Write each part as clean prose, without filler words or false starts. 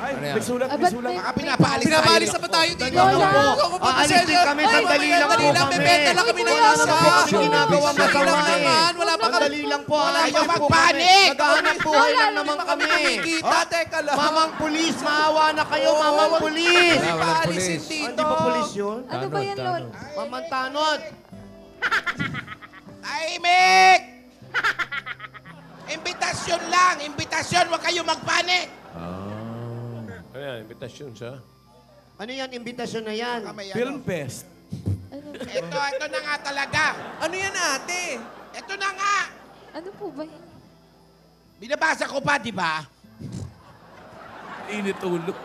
Ay, Ano yan? may sulat, may sulat. Baka pinapaalis Pinapaalis na ba tayo dito? Lola. Aalis din kami, sandali lang po kami. May benta lang kami ng Wala isa. naman po kami ginagawa masama naman. eh. Wala pa kami. Sandali lang po. Wala Ayos kayong po magpanik. kami. Naghahanap buhay lang naman kami. Kita, teka lang. Mamang pulis, maawa na kayo, mamang pulis. Wala, walang Paalisin pulis. dito. Hindi ba pulis yun? Ano ba yan, Lol? Mamang tanod. Tahimik! Imbitasyon lang, imbitasyon. Huwag kayo magpanik. Ano yan, invitation siya? Ano yan, imbitasyon na yan? Film Fest. Ano, Ito na nga talaga. Ano yan, ate? Ito na nga. ano po ba yan? Binabasa ko pa, di ba? Init ulo.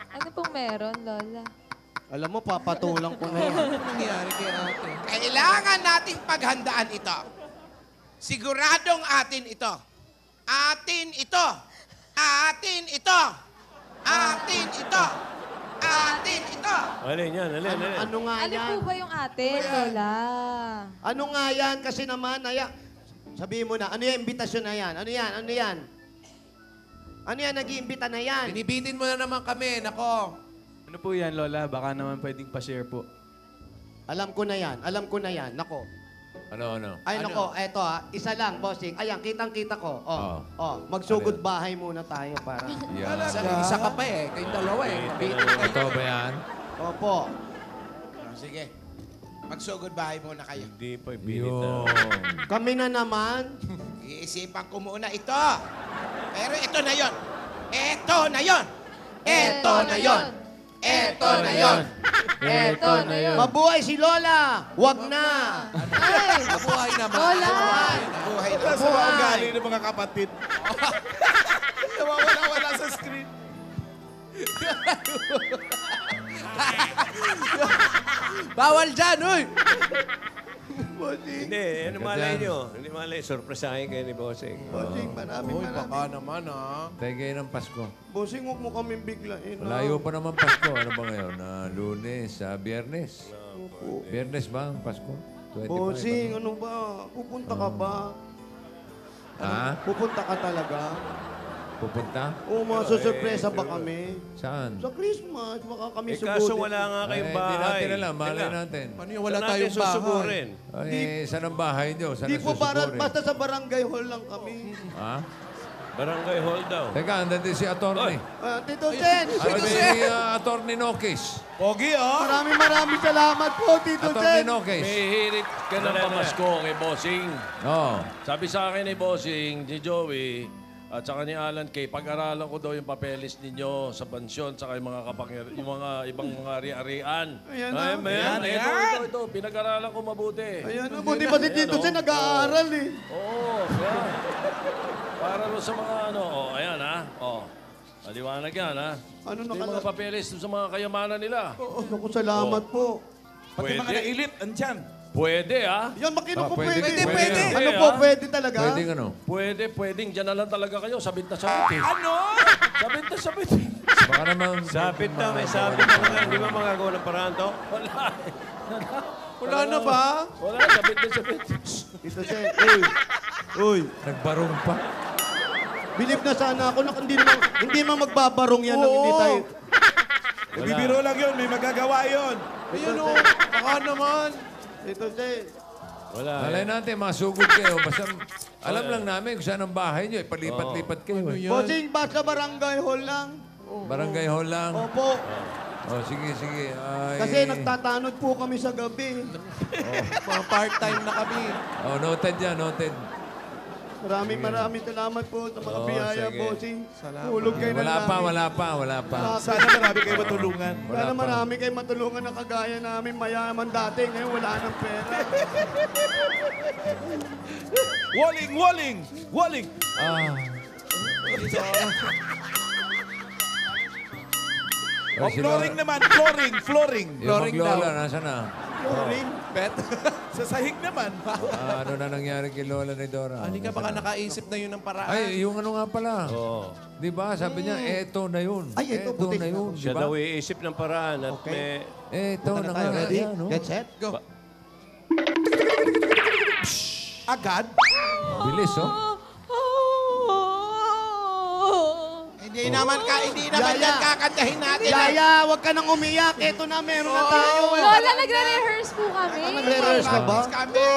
Ano pong meron, Lola? Alam mo, papatulang ko na yan. Ano nangyari kay ate? Kailangan nating paghandaan ito. Siguradong atin ito. Atin ito. Atin ito. Atin ito. Atin ito. Alin yan, alin, alin. Ano nga Ano yan? po ba yung ate, Lola? Ano nga yan? Kasi naman, sabihin mo na, ano yan, imbitasyon na yan? Ano yan? Ano yan? Ano yan, nag-iimbita na yan? Binibitin mo na naman kami, nako. Ano po yan, Lola? Baka naman pwedeng pa-share po. Alam ko na yan, alam ko na yan. Nako. Ano? Ay, nako, eto isa lang, bossing. Ayan, kitang-kita ko. Magsugod bahay muna tayo para... Yan. Isa ka pa eh. Kayong dalawa eh. Bitin kayo. Ito ba yan? Opo. Sige. Magsugod bahay muna kayo. Hindi pa ibinit na. Yun. Kami na naman. Iisipan ko muna ito. Pero ito na yon. Ito na yon. Ito na yon. Ito na yon. Eto na yun. Mabuhay si Lola! Wag na! Ay! Mabuhay naman. Lola! Buhay na. Sa mga ugali ng mga kapatid. Nawawala-wala sa screen. Bawal dyan, uy! Hindi, ano malay nyo? Hindi malay, surpresahin kayo ni Bossing. Bossing, Uy, baka naman ha. Tegay ng Pasko. Bossing, huwag mo kaming biglain. Malayo pa naman Pasko. Ano ba ngayon? Lunes, Biyernes. Biyernes ba ang Pasko? 25, Bossing, ano? ano ba? Pupunta ka ba? Ha? Pupunta ka talaga? Pupunta? Oo, masusurpresa ba kami? Saan? Sa Christmas, baka kami Kaso wala nga kayong Hindi bahay. natin alam. Malay Teka, natin. Paano yung wala saan tayong natin bahay? susugurin? Saan ang bahay nyo? Saan Di ang po susugurin? basta sa barangay hall lang kami. Ha? Barangay Hall daw. Teka, andun din si Atty. Tito Sen! Ano ba si Atty. Nokis? Pogi, oh! Maraming salamat po, Tito Atty. Sen! Nokis. May hirit ka ng pamasko kay Bossing. Oo. Sabi sa akin ni Bossing, ni Joey, at saka ni Alan Kay, pag-aralan ko daw yung papeles ninyo sa pansyon, saka yung mga yung mga ibang mga ari-arian. Ayan na. Ito. Pinag-aralan ko mabuti. Ayan, buti pa si Tito Sen nag-aaral eh. Oo, yan. Para rin sa mga ano, ayan ha. Maliwanag yan ha. Ano Ito yung mga papeles sa mga kayamanan nila. Oo, naku, salamat po. Pati mga na-elite, andyan. Pwede ha. Yan, makino po Pwede, pwede. pwede. Ano po, pwede talaga? Pwedeng ano? Pwedeng. Diyan na lang talaga kayo. Sabit na sabit eh. Ano? Sabit na sabit. Baka naman... Sabit na, may sabit na nga. Hindi ba magagawa ng paraan to? Wala na ba? Wala, sabit na sabit. Tito Sen, uy, Nagbarong pa. bilib na sana ako na hindi naman magbabarong yan ng hindi tayo. Nagbibiro lang yun, may magagawa yun. Ayun o. Baka naman. Tito Sen, Wala. Malay natin, masugod kayo. Basta alam lang namin kung saan ang bahay nyo. Palipat-lipat kayo. eh. bossing, basta barangay hall lang. Barangay hall lang. Opo. Sige. Ay... Kasi nagtatanod po kami sa gabi. Mga part-time na kami. Noted yan, noted. Maraming salamat po sa mga biyaya, sige. bossing. Salamat. Hulog kayo na Wala pa. Sana marami kayo matulungan. Sana marami kayo matulungan na kagaya namin mayaman dati. Ngayon wala nang pera. Walling! O, flooring naman, flooring. Yung Lola, nasa na? Flooring. Bet. Sa sahig naman. Ano na nangyari kay Lola ni Dora? Hindi ka baka nakaisip na yun ng paraan. Ay, yung ano nga pala. Oo. Di ba? Sabi niya, eto na yun. Ay, eto, puti. na yun. Di Siya ba? daw iisip ng paraan at may... Eto na nga. Ready? Yan, no? Get set? Go. Agad? Bilis, oh. Hindi naman yan kakantahin natin. Yaya, huwag ka nang umiyak. Ito na, meron na tayo. Lola, nagre-rehearse po kami. Nagre-rehearse ka ba? Kami.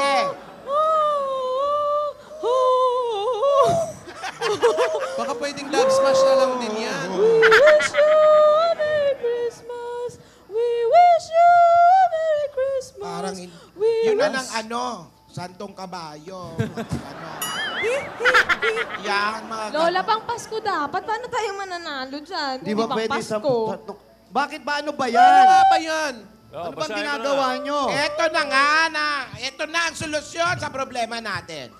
Baka pwedeng love smash na lang din yan. We wish you a Merry Christmas. We wish you a Merry Christmas. Parang We yun na wish- ng Santong Kabayo. Yan, mga Lola, pang Pasko dapat. Paano tayo mananalo dyan? Di ba Kung pwede sa... Pasko? Bakit ba? Ano ba Ano yan? nga ba yan? Ano bang ginagawa nyo? Ito na nga na. Ito na ang solusyon sa problema natin.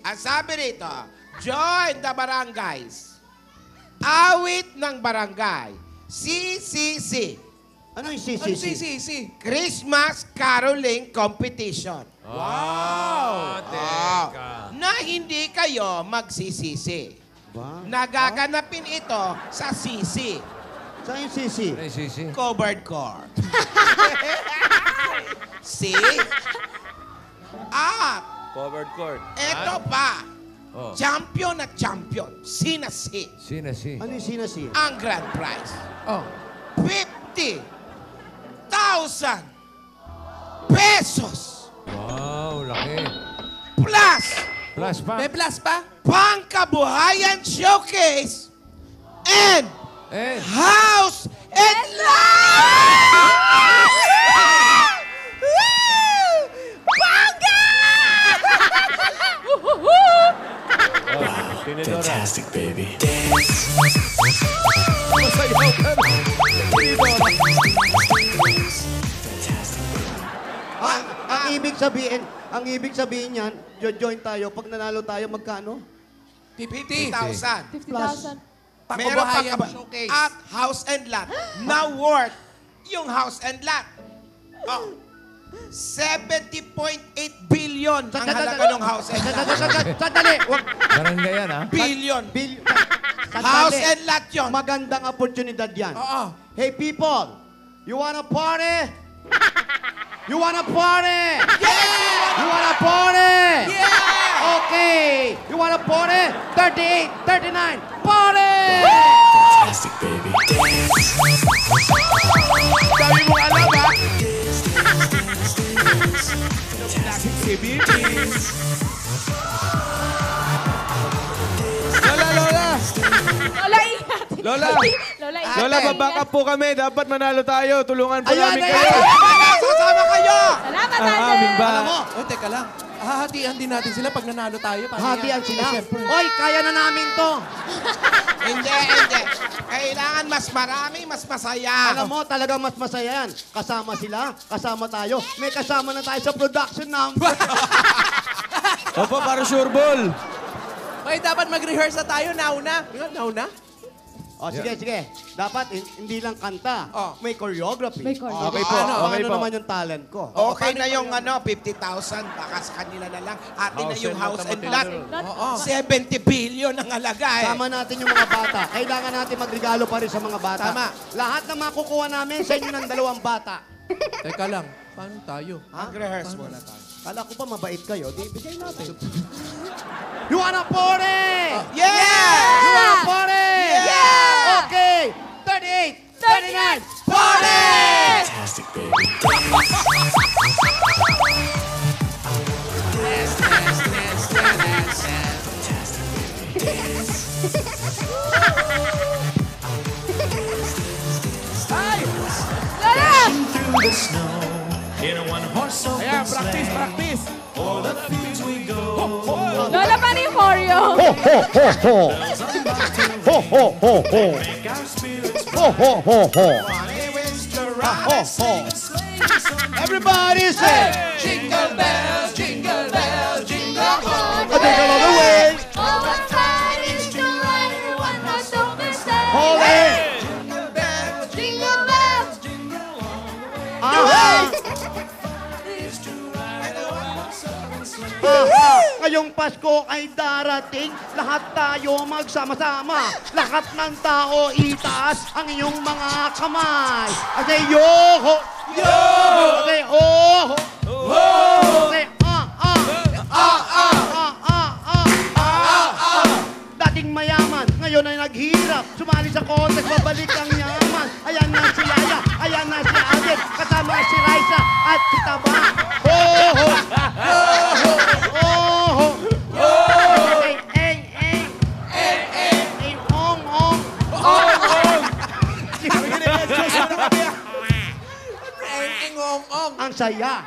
Ang sabi rito, join the barangays. Awit ng barangay. CCC. Ano yung Ano si? Christmas Caroling Competition. Teka. Na hindi kayo magsisisi. Ba? Nagaganapin ito sa CC. Saan yung sisi? Ay, sisi. Covered court. See? At Covered court. ito pa. Oh. Champion at champion. Sinasi. Sinasi. Ano yung sinasi? Ang grand prize. Oh. 50,000 pesos Wow, laki. plus Plus pa. May plus pa? pangkabuhayan showcase and Eh, house and lot! Bangga! Fantastic, baby. Ang ibig sabihin niyan, join tayo. Pag nanalo tayo, magkano? 50,000. 50,000. Meron pa Pakubahayan ka ba? showcase. At house and lot. Na worth yung house and lot. Oh. 70.8 billion ang halaga ng house and lot. Sandali! barangay yan, ha? Billion. Sandali. House and lot yun. Magandang oportunidad yan. Oo. Hey, people! You wanna party? You wanna party? Yeah! You wanna party? Yeah! Okay! You wanna party? 38, 39, party! Fantastic, baby. Sabi mo alam ha? Lola! Lola, ingat. Lola! Lola, ingat. Lola, babackup po kami. Dapat manalo tayo. Tulungan po Ayan, namin ayan, kayo. ayan. Sasama kayo! Salamat, Aming Ate. ba? Alam mo, Oh, teka lang. Hahatian din natin sila pag nanalo tayo. Paano hatian yan? sila. Eh, syempre. Oy, kaya na namin to. Hindi. Kailangan mas marami, mas masaya. Alam mo, talagang mas masaya yan. Kasama sila, kasama tayo. May kasama na tayo sa production number. Opo, para sure ball. May dapat mag-rehearse na tayo. Nauna. Nauna? O, sige. Dapat hindi lang kanta. Oh. May choreography. May choreography. Okay po, Paano okay po. naman yung talent ko? Okay na yung 50,000. Baka sa kanila na lang. Atin na yung house and lot. Oo. 70 billion ang halaga eh. Sama natin yung mga bata. Kailangan natin magregalo pa rin sa mga bata. Tama. Lahat na makukuha namin sa inyo ng 2 bata. Teka lang. Paano tayo? Mag-rehearse muna tayo. Kala ko pa mabait kayo. Di, bigay natin. You wanna party? Yeah! You wanna party? Yeah! Okay. 38, 39, party! Fantastic, baby. Lola! Through the snow in a one-horse open Ayan, practice. O'er the fields we go. Lola, paano yung choreo? Make our spirits Everybody say, Jingle bells, jingle bells, jingle all I think all the way. All the ride is to ride, everyone has open sleigh. Holy. Jingle bells, jingle bells. Aha! Ngayong Pasko ay darating, lahat tayo magsama-sama. Lahat ng tao itaas ang iyong mga kamay. I say yo-ho! Yo! I say oh-ho! Ho! I say babalik ang yaman. Ayan na si Yaya, ayan na si Adit, kasama si Raisa at si Taba. Ho, ho, ho, ho, ho, ho, eng, eng, eng, eng, eng, eng, ong, ong, ong, ong. Ang saya.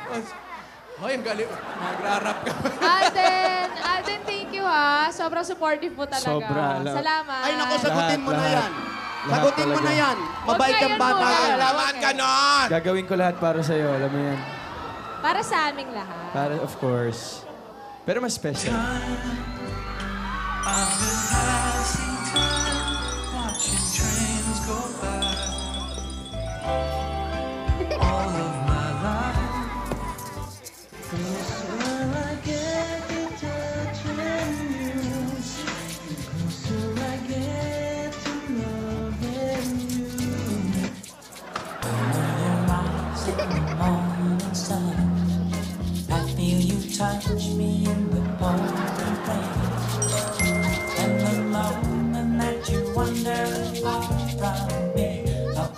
Hoy, ang galing. Magrarap ka. Alden, thank you ha. Sobrang supportive mo talaga. Sobra. Salamat. Ay naku, sagutin mo na Lahat. yan. Sagutin mo na yan. Mabait Huwag kang na yan bata. muna. Alaman ka nun! Gagawin ko lahat para sa'yo, alam mo yan. Para sa aming lahat. Para, of course. Pero mas special. I've been passing time, watching trains go by. All of my life, closer I get to touching you, closer I get to loving you. Under your eyes in the morning sun, I feel you touch me in the pouring rain. And the moment that you wander far from me, oh.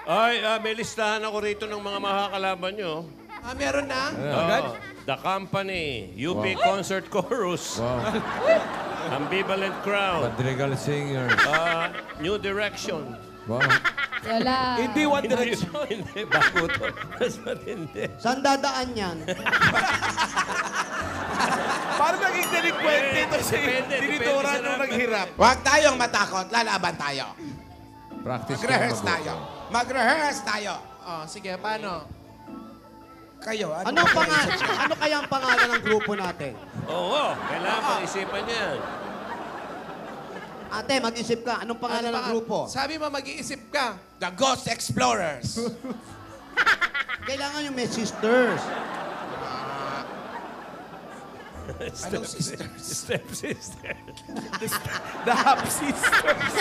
Ay, may listahan ako rito ng mga makakalaban nyo. Meron na? Oh, The Company, UP Concert Chorus, Wow. Ambivalent Crowd, Madrigal Singer. New Direction. Wow. Wala. Hindi One Hindi, Direction. hindi, bago to. Mas matindi. Saan dadaan yan? Paano naging delinquente ito si Dinitora nung naghirap? Huwag tayong matakot. Lalaban tayo. Practice ka Mag-rehearse mabuti. tayo. Mag-rehearse tayo. Oh, sige, paano? Kayo, Ano kaya ang pangalan ng grupo natin? Oo, kailangan pag-isipan yan. Ate, mag-isip ka. Anong pangalan ng grupo? Sabi mo, mag-iisip ka. The Ghost Explorers. Kailangan yung may sisters. Anong sisters? Step sister. The Happy Sisters.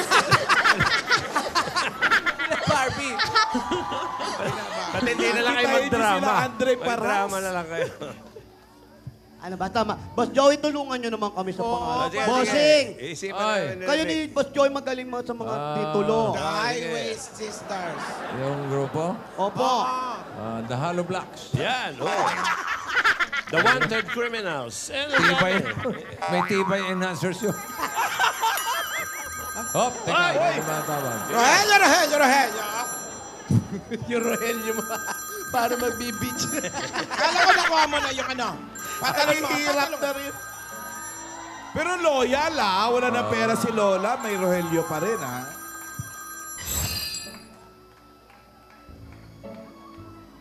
Barbie. Pati hindi na lang kayo Tayo din magdrama. sila, Andre Paras. Magdrama na lang kayo. Ano ba? Tama. Boss Joey, tulungan nyo naman kami sa pangalan. Sige, Bossing! sige. Isipan Ay. namin. Kayo ni Boss Joey magaling mo sa mga titulo. The Highway Sisters. Yung grupo? Opo. The Hollow Blocks. Yan, oh. The Wanted Criminals. Tibay. May tibay enhancers yun. Hop, teka. Hindi ba tawag? Rogelio, Rogelio, Rogelio. Yung Rogelio mo. Para magbibitch. Kala ko nakuha mo na yung ano. Patalon mo. Hirap na rin. Pero loyal wala na pera si Lola, may Rogelio pa rin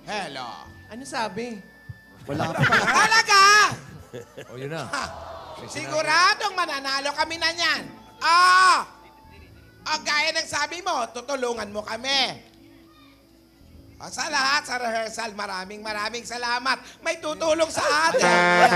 Hello. Ano sabi? Wala pa. Talaga! O, yun na. Siguradong mananalo kami na niyan. Gaya ng sabi mo, tutulungan mo kami. Sa lahat, sa rehearsal, maraming salamat. May tutulong sa atin.